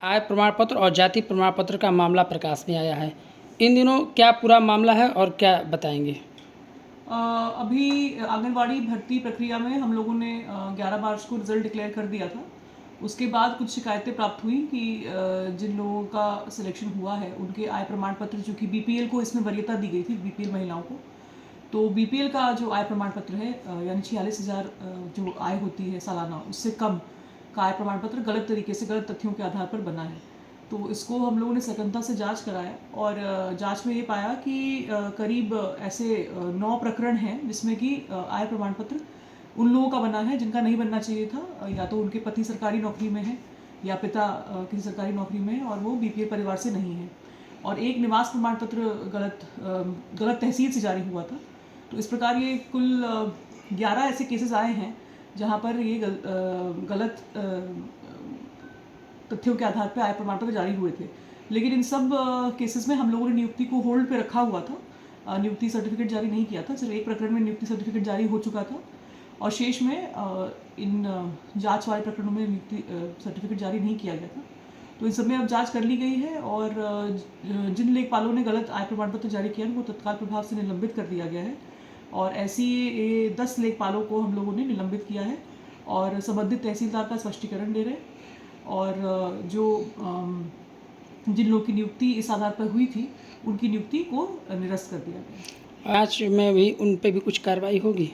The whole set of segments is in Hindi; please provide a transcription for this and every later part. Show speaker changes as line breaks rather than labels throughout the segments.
आय प्रमाण पत्र और जाति प्रमाण पत्र का मामला प्रकाश में आया है। इन दिनों क्या पूरा मामला है और क्या बताएंगे?
अभी आंगनवाड़ी भर्ती प्रक्रिया में हम लोगों ने 11 मार्च को रिजल्ट डिक्लेयर कर दिया था। उसके बाद कुछ शिकायतें प्राप्त हुई कि जिन लोगों का सिलेक्शन हुआ है उनके आय प्रमाण पत्र, जो कि बीपीएल को इसमें वरीयता दी गई थी, बीपीएल महिलाओं को, तो बीपीएल का जो आय प्रमाण पत्र है यानी 46,000 जो आय होती है सालाना, उससे कम का आय प्रमाण पत्र गलत तरीके से, गलत तथ्यों के आधार पर बना है। तो इसको हम लोगों ने सघनता से जांच कराया और जांच में ये पाया कि करीब ऐसे 9 प्रकरण हैं जिसमें कि आय प्रमाण पत्र उन लोगों का बना है जिनका नहीं बनना चाहिए था। या तो उनके पति सरकारी नौकरी में है या पिता किसी सरकारी नौकरी में है और वो बीपीएल परिवार से नहीं है। और एक निवास प्रमाण पत्र गलत तहसील से जारी हुआ था। तो इस प्रकार ये कुल 11 ऐसे केसेस आए हैं जहाँ पर ये गलत तथ्यों के आधार पर आय प्रमाण पत्र जारी हुए थे। लेकिन इन सब केसेस में हम लोगों ने नियुक्ति को होल्ड पे रखा हुआ था, नियुक्ति सर्टिफिकेट जारी नहीं किया था। सिर्फ एक प्रकरण में नियुक्ति सर्टिफिकेट जारी हो चुका था और शेष में इन जांच वाले प्रकरणों में नियुक्ति सर्टिफिकेट जारी नहीं किया गया था। तो इन सब में अब जांच कर ली गई है और जिन लेखपालों ने गलत आय प्रमाण पत्र जारी किया उनको तत्काल प्रभाव से निलंबित कर दिया गया है। और ऐसी 10 लेखपालों को हम लोगों ने निलंबित किया है और संबंधित तहसीलदार का स्पष्टीकरण दे रहे हैं। और जिन लोगों की नियुक्ति इस आधार पर हुई थी उनकी नियुक्ति को निरस्त कर दिया गया।
आज में भी उन पे भी कुछ कार्रवाई होगी?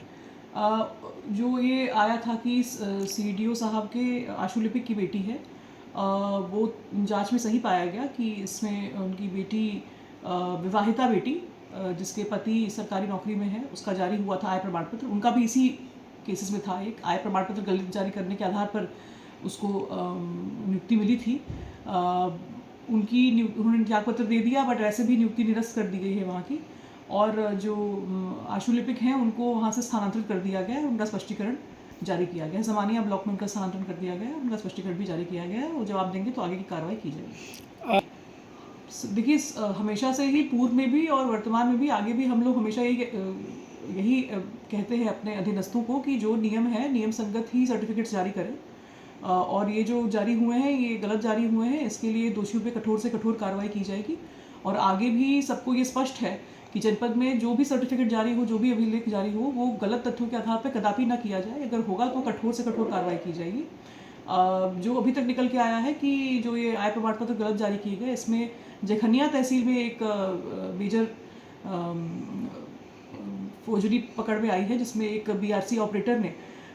जो ये आया था कि सीडीओ साहब के आशुलिपिक की बेटी है, वो जांच में सही पाया गया कि इसमें उनकी बेटी, विवाहिता बेटी, जिसके पति सरकारी नौकरी में है, उसका जारी हुआ था आय प्रमाण पत्र। उनका भी इसी केसेस में था, एक आय प्रमाण पत्र गलत जारी करने के आधार पर उसको नियुक्ति मिली थी। उन्होंने त्यागपत्र दे दिया, बट वैसे भी नियुक्ति निरस्त कर दी गई है वहाँ की। और जो आशुलिपिक हैं उनको वहाँ से स्थानांतरित कर दिया गया है, उनका स्पष्टीकरण जारी किया गया है। ज़मानिया ब्लॉक में उनका स्थानांतरण कर दिया गया है, उनका स्पष्टीकरण भी जारी किया गया है। वो जवाब देंगे तो आगे की कार्रवाई की जाएगी। देखिए, हमेशा से ही पूर्व में भी और वर्तमान में भी, आगे भी हम लोग हमेशा यही कहते हैं अपने अधीनस्थों को कि जो नियम है, नियम संगत ही सर्टिफिकेट्स जारी करें। और ये जो जारी हुए हैं, ये गलत जारी हुए हैं, इसके लिए दोषियों पे कठोर से कठोर कार्रवाई की जाएगी। और आगे भी सबको ये स्पष्ट है कि जनपद में जो भी सर्टिफिकेट जारी हो, जो भी अभिलेख जारी हो, वो गलत तथ्यों के आधार पर कदापि ना किया जाए। अगर होगा तो कठोर से कठोर कार्रवाई की जाएगी। जो अभी तक निकल के आया है कि जो ये आय प्रमाण पत्र गलत जारी किए गए, इसमें जखनिया तहसील में एक मेजर फौजरी पकड़ में आई है, जिसमें एक बीआरसी ऑपरेटर ने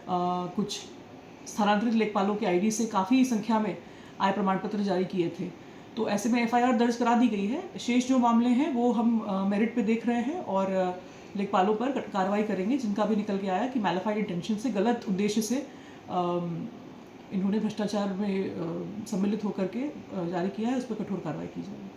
कुछ स्थानांतरित लेखपालों के आईडी से काफ़ी संख्या में आय प्रमाण पत्र जारी किए थे। तो ऐसे में एफआईआर दर्ज करा दी गई है। शेष जो मामले हैं वो हम मेरिट पे देख रहे हैं और लेखपालों पर कार्रवाई करेंगे जिनका भी निकल के आया कि मैलिफाइड इंटेंशन से, गलत उद्देश्य से इन्होंने भ्रष्टाचार में सम्मिलित होकर के जारी किया है, उस पर कठोर कार्रवाई की जाएगी।